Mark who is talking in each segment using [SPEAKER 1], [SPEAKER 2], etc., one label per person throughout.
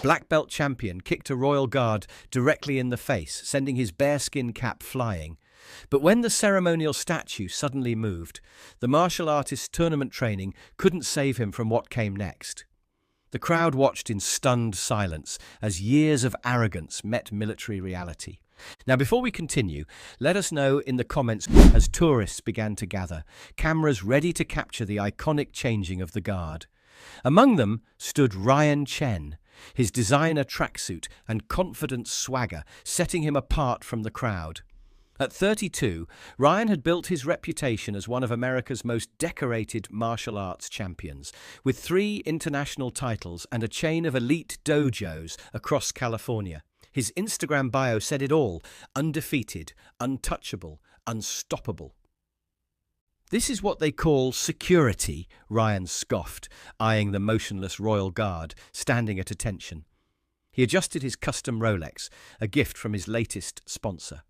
[SPEAKER 1] black belt champion kicked a royal guard directly in the face, sending his bearskin cap flying. But when the ceremonial statue suddenly moved, the martial artist's tournament training couldn't save him from what came next. The crowd watched in stunned silence as years of arrogance met military reality. Now, before we continue, let us know in the comments as tourists began to gather, cameras ready to capture the iconic changing of the guard. Among them stood Ryan Chen, his designer tracksuit and confident swagger setting him apart from the crowd. At 32, Ryan had built his reputation as one of America's most decorated martial arts champions, with 3 international titles and a chain of elite dojos across California. His Instagram bio said it all: undefeated, untouchable, unstoppable. "This is what they call security," Ryan scoffed, eyeing the motionless royal guard standing at attention. He adjusted his custom Rolex, a gift from his latest sponsor.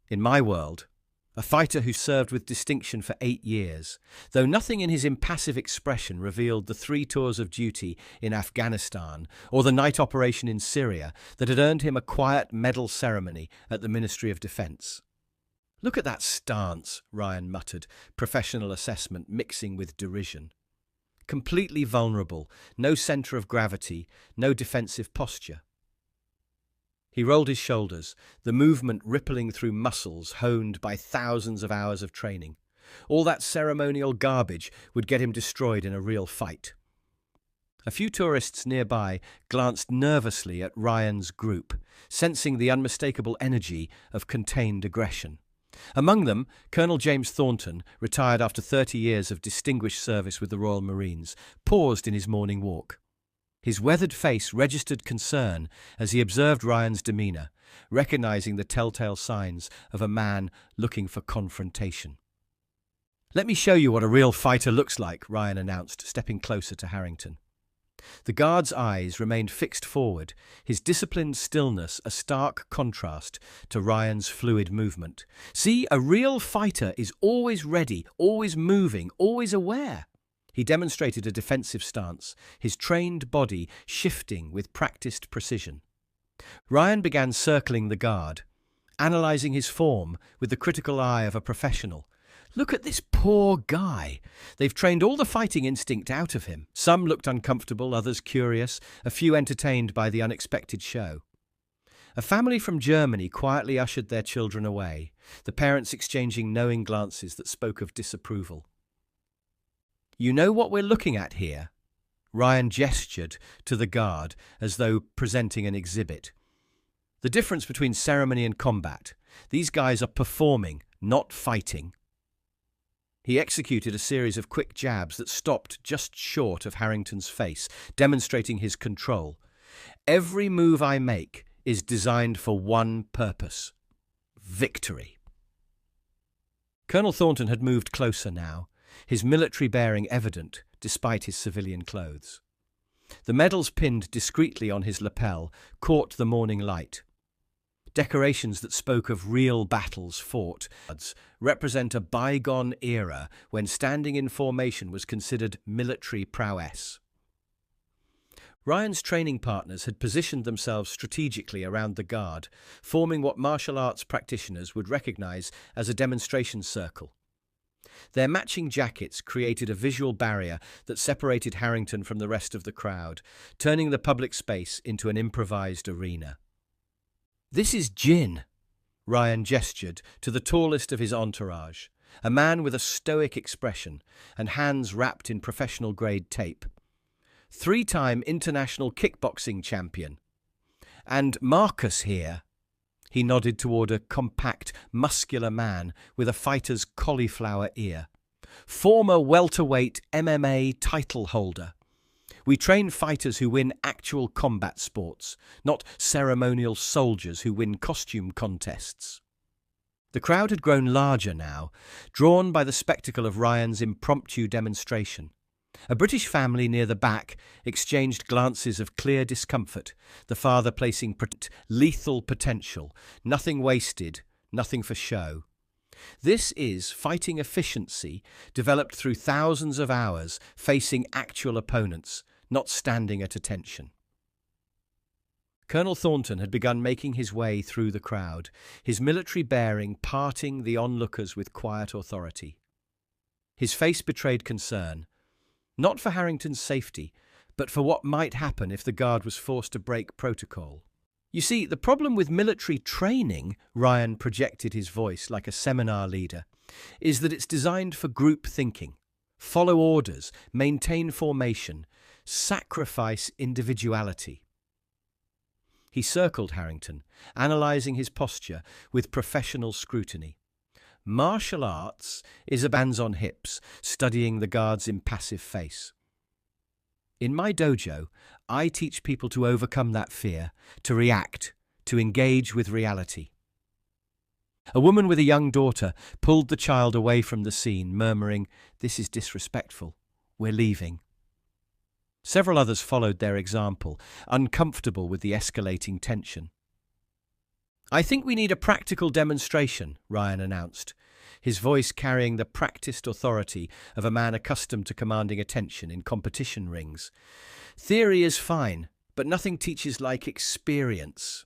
[SPEAKER 1] "In my world, a fighter who served with distinction for 8 years, though nothing in his impassive expression revealed the 3 tours of duty in Afghanistan or the night operation in Syria that had earned him a quiet medal ceremony at the Ministry of Defense." "Look at that stance," Ryan muttered, professional assessment mixing with derision. "Completely vulnerable, no center of gravity, no defensive posture." He rolled his shoulders, the movement rippling through muscles honed by thousands of hours of training. All that ceremonial garbage would get him destroyed in a real fight. A few tourists nearby glanced nervously at Ryan's group, sensing the unmistakable energy of contained aggression. Among them, Colonel James Thornton, retired after 30 years of distinguished service with the Royal Marines, paused in his morning walk. His weathered face registered concern as he observed Ryan's demeanor, recognizing the telltale signs of a man looking for confrontation. "Let me show you what a real fighter looks like," Ryan announced, stepping closer to Harrington. The guard's eyes remained fixed forward, his disciplined stillness a stark contrast to Ryan's fluid movement. "See, a real fighter is always ready, always moving, always aware." He demonstrated a defensive stance, his trained body shifting with practiced precision. Ryan began circling the guard, analyzing his form with the critical eye of a professional. "Look at this poor guy. They've trained all the fighting instinct out of him." Some looked uncomfortable, others curious, a few entertained by the unexpected show. A family from Germany quietly ushered their children away, the parents exchanging knowing glances that spoke of disapproval. "You know what we're looking at here?" Ryan gestured to the guard as though presenting an exhibit. "The difference between ceremony and combat. These guys are performing, not fighting." He executed a series of quick jabs that stopped just short of Harrington's face, demonstrating his control. "Every move I make is designed for one purpose: victory." Colonel Thornton had moved closer now, his military bearing evident despite his civilian clothes. The medals pinned discreetly on his lapel caught the morning light. Decorations that spoke of real battles fought represent a bygone era when standing in formation was considered military prowess. Ryan's training partners had positioned themselves strategically around the guard, forming what martial arts practitioners would recognize as a demonstration circle. Their matching jackets created a visual barrier that separated Harrington from the rest of the crowd, turning the public space into an improvised arena. "This is Jin," Ryan gestured to the tallest of his entourage, a man with a stoic expression and hands wrapped in professional-grade tape. "3-time international kickboxing champion. And Marcus here." He nodded toward a compact, muscular man with a fighter's cauliflower ear. "Former welterweight MMA title holder. We train fighters who win actual combat sports, not ceremonial soldiers who win costume contests." The crowd had grown larger now, drawn by the spectacle of Ryan's impromptu demonstration. A British family near the back exchanged glances of clear discomfort, the father placing lethal potential, nothing wasted, nothing for show. This is fighting efficiency developed through thousands of hours facing actual opponents, not standing at attention. Colonel Thornton had begun making his way through the crowd, his military bearing parting the onlookers with quiet authority. His face betrayed concern, not for Harrington's safety, but for what might happen if the guard was forced to break protocol. You see, the problem with military training, Ryan projected his voice like a seminar leader, is that it's designed for group thinking. Follow orders, maintain formation, sacrifice individuality. He circled Harrington, analysing his posture with professional scrutiny. Martial arts is a hands on hips, studying the guard's impassive face. In my dojo, I teach people to overcome that fear, to react, to engage with reality. A woman with a young daughter pulled the child away from the scene, murmuring, "This is disrespectful. We're leaving." Several others followed their example, uncomfortable with the escalating tension. "I think we need a practical demonstration," Ryan announced, his voice carrying the practiced authority of a man accustomed to commanding attention in competition rings. "Theory is fine, but nothing teaches like experience."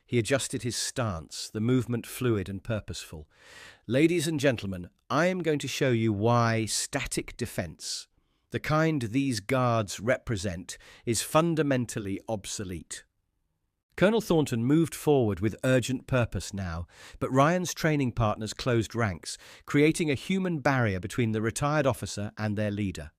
[SPEAKER 1] He adjusted his stance, the movement fluid and purposeful. "Ladies and gentlemen, I am going to show you why static defense, the kind these guards represent, is fundamentally obsolete." Colonel Thornton moved forward with urgent purpose now, but Ryan's training partners closed ranks, creating a human barrier between the retired officer and their leader.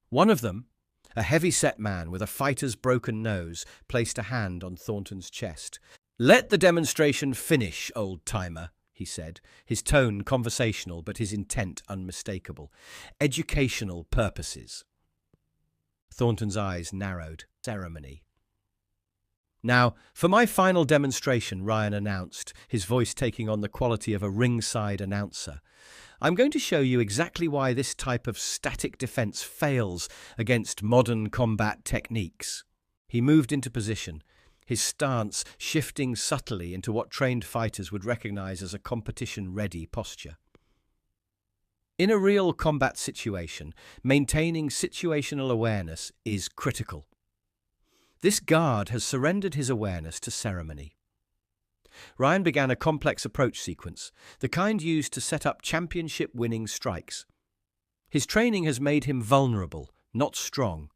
[SPEAKER 1] One of them, a heavy-set man with a fighter's broken nose, placed a hand on Thornton's chest. "Let the demonstration finish, old-timer," he said, his tone conversational but his intent unmistakable. "Educational purposes." Thornton's eyes narrowed. "Ceremony." "Now, for my final demonstration," Ryan announced, his voice taking on the quality of a ringside announcer. "I'm going to show you exactly why this type of static defense fails against modern combat techniques." He moved into position, his stance shifting subtly into what trained fighters would recognize as a competition-ready posture. In a real combat situation, maintaining situational awareness is critical. This guard has surrendered his awareness to ceremony. Ryan began a complex approach sequence, the kind used to set up championship-winning strikes. His training has made him vulnerable, not strong.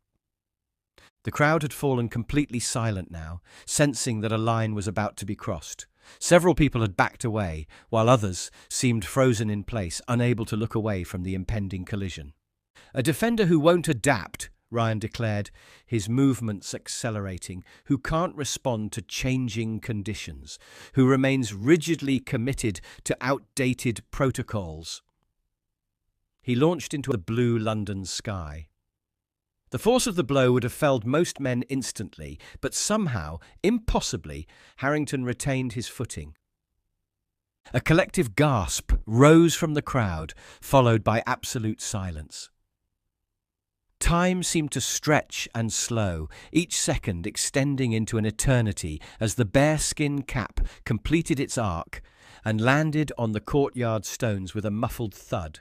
[SPEAKER 1] The crowd had fallen completely silent now, sensing that a line was about to be crossed. Several people had backed away, while others seemed frozen in place, unable to look away from the impending collision. "A defender who won't adapt," Ryan declared, his movements accelerating, "who can't respond to changing conditions, who remains rigidly committed to outdated protocols." He launched into the blue London sky. The force of the blow would have felled most men instantly, but somehow, impossibly, Harrington retained his footing. A collective gasp rose from the crowd, followed by absolute silence. Time seemed to stretch and slow, each second extending into an eternity as the bearskin cap completed its arc and landed on the courtyard stones with a muffled thud.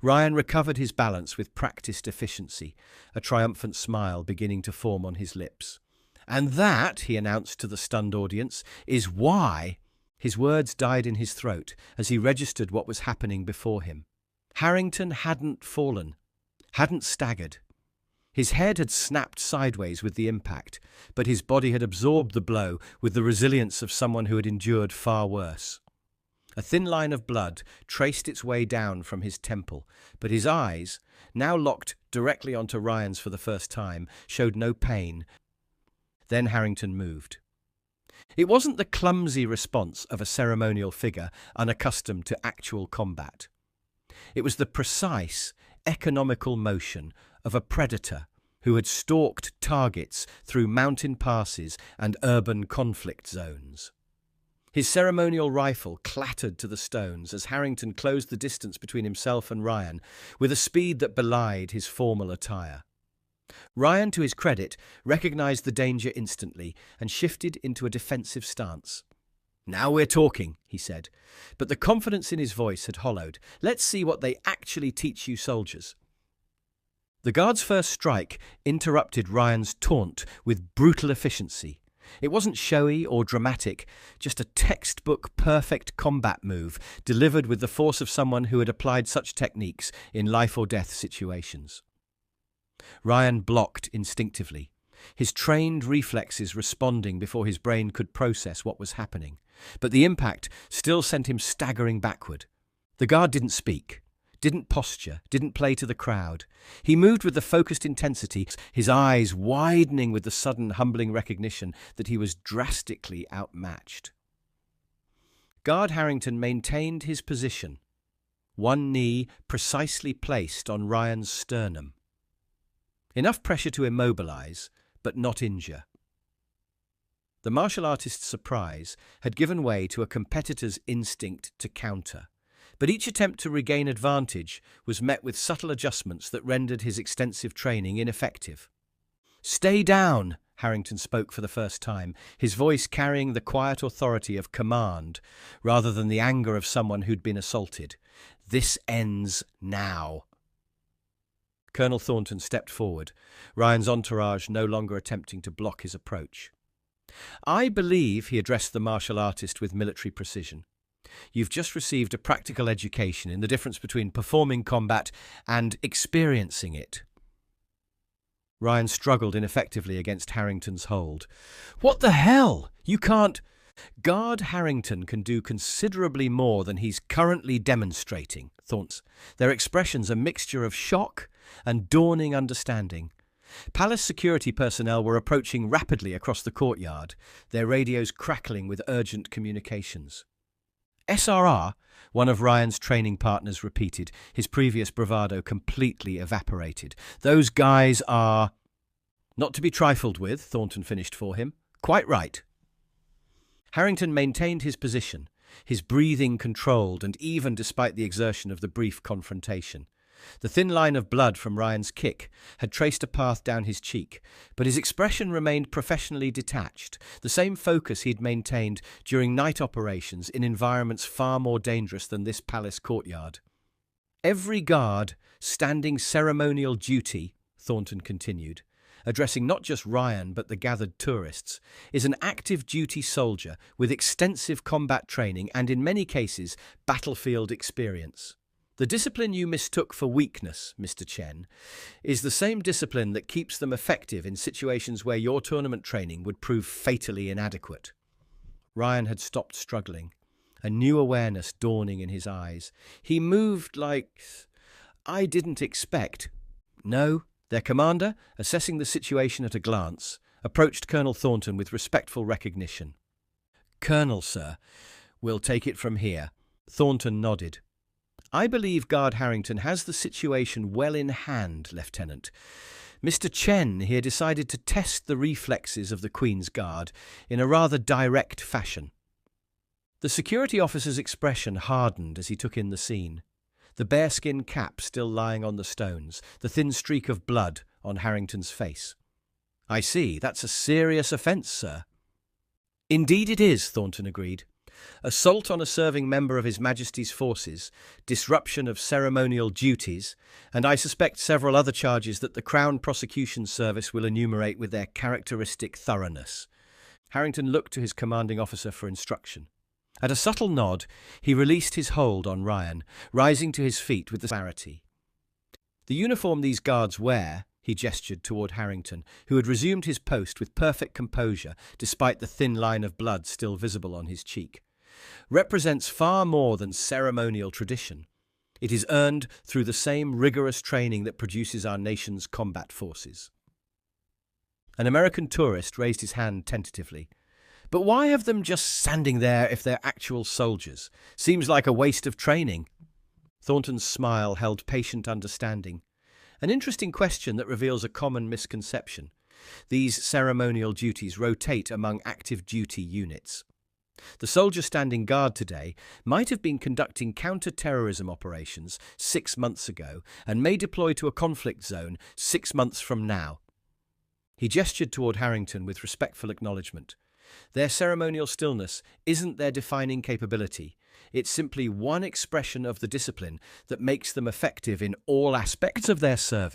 [SPEAKER 1] Ryan recovered his balance with practiced efficiency, a triumphant smile beginning to form on his lips. "And that," he announced to the stunned audience, "is why—" His words died in his throat as he registered what was happening before him. Harrington hadn't fallen, hadn't staggered. His head had snapped sideways with the impact, but his body had absorbed the blow with the resilience of someone who had endured far worse. A thin line of blood traced its way down from his temple, but his eyes, now locked directly onto Ryan's for the first time, showed no pain. Then Harrington moved. It wasn't the clumsy response of a ceremonial figure unaccustomed to actual combat. It was the precise, economical motion of a predator who had stalked targets through mountain passes and urban conflict zones. His ceremonial rifle clattered to the stones as Harrington closed the distance between himself and Ryan with a speed that belied his formal attire. Ryan, to his credit, recognized the danger instantly and shifted into a defensive stance. "Now we're talking," he said, but the confidence in his voice had hollowed. "Let's see what they actually teach you soldiers." The guard's first strike interrupted Ryan's taunt with brutal efficiency. It wasn't showy or dramatic, just a textbook perfect combat move delivered with the force of someone who had applied such techniques in life or death situations. Ryan blocked instinctively, his trained reflexes responding before his brain could process what was happening, but the impact still sent him staggering backward. The guard didn't speak, didn't posture, didn't play to the crowd. He moved with the focused intensity, his eyes widening with the sudden humbling recognition that he was drastically outmatched. Guard Harrington maintained his position, one knee precisely placed on Ryan's sternum. Enough pressure to immobilize, but not injure. The martial artist's surprise had given way to a competitor's instinct to counter, but each attempt to regain advantage was met with subtle adjustments that rendered his extensive training ineffective. "Stay down," Harrington spoke for the first time, his voice carrying the quiet authority of command rather than the anger of someone who'd been assaulted. "This ends now." Colonel Thornton stepped forward, Ryan's entourage no longer attempting to block his approach. "I believe," he addressed the martial artist with military precision, "you've just received a practical education in the difference between performing combat and experiencing it." Ryan struggled ineffectively against Harrington's hold. "What the hell? You can't—" "Guard Harrington can do considerably more than he's currently demonstrating," Thornton. Their expressions a mixture of shock and dawning understanding. Palace security personnel were approaching rapidly across the courtyard, their radios crackling with urgent communications. "SRR," one of Ryan's training partners repeated, his previous bravado completely evaporated. "Those guys are—" "Not to be trifled with," Thornton finished for him. "Quite right." Harrington maintained his position, his breathing controlled and even despite the exertion of the brief confrontation. The thin line of blood from Ryan's kick had traced a path down his cheek, but his expression remained professionally detached, the same focus he'd maintained during night operations in environments far more dangerous than this palace courtyard. "Every guard standing ceremonial duty," Thornton continued, addressing not just Ryan but the gathered tourists, "is an active duty soldier with extensive combat training and, in many cases, battlefield experience. The discipline you mistook for weakness, Mr. Chen, is the same discipline that keeps them effective in situations where your tournament training would prove fatally inadequate." Ryan had stopped struggling, a new awareness dawning in his eyes. He moved like I didn't expect. No, their commander, assessing the situation at a glance, approached Colonel Thornton with respectful recognition. "Colonel, sir, we'll take it from here." Thornton nodded. "I believe Guard Harrington has the situation well in hand, Lieutenant. Mr. Chen here decided to test the reflexes of the Queen's Guard in a rather direct fashion." The security officer's expression hardened as he took in the scene, the bearskin cap still lying on the stones, the thin streak of blood on Harrington's face. "I see. That's a serious offence, sir." "Indeed it is," Thornton agreed. "Assault on a serving member of His Majesty's forces, disruption of ceremonial duties, and I suspect several other charges that the Crown Prosecution Service will enumerate with their characteristic thoroughness." Harrington looked to his commanding officer for instruction. At a subtle nod, he released his hold on Ryan, rising to his feet with clarity. "The uniform these guards wear," he gestured toward Harrington, who had resumed his post with perfect composure despite the thin line of blood still visible on his cheek, "represents far more than ceremonial tradition. It is earned through the same rigorous training that produces our nation's combat forces." An American tourist raised his hand tentatively. "But why have them just standing there if they're actual soldiers? Seems like a waste of training." Thornton's smile held patient understanding. An interesting question that reveals a common misconception. These ceremonial duties rotate among active duty units. The soldier standing guard today might have been conducting counter-terrorism operations 6 months ago and may deploy to a conflict zone 6 months from now. He gestured toward Harrington with respectful acknowledgement. Their ceremonial stillness isn't their defining capability. It's simply one expression of the discipline that makes them effective in all aspects of their service.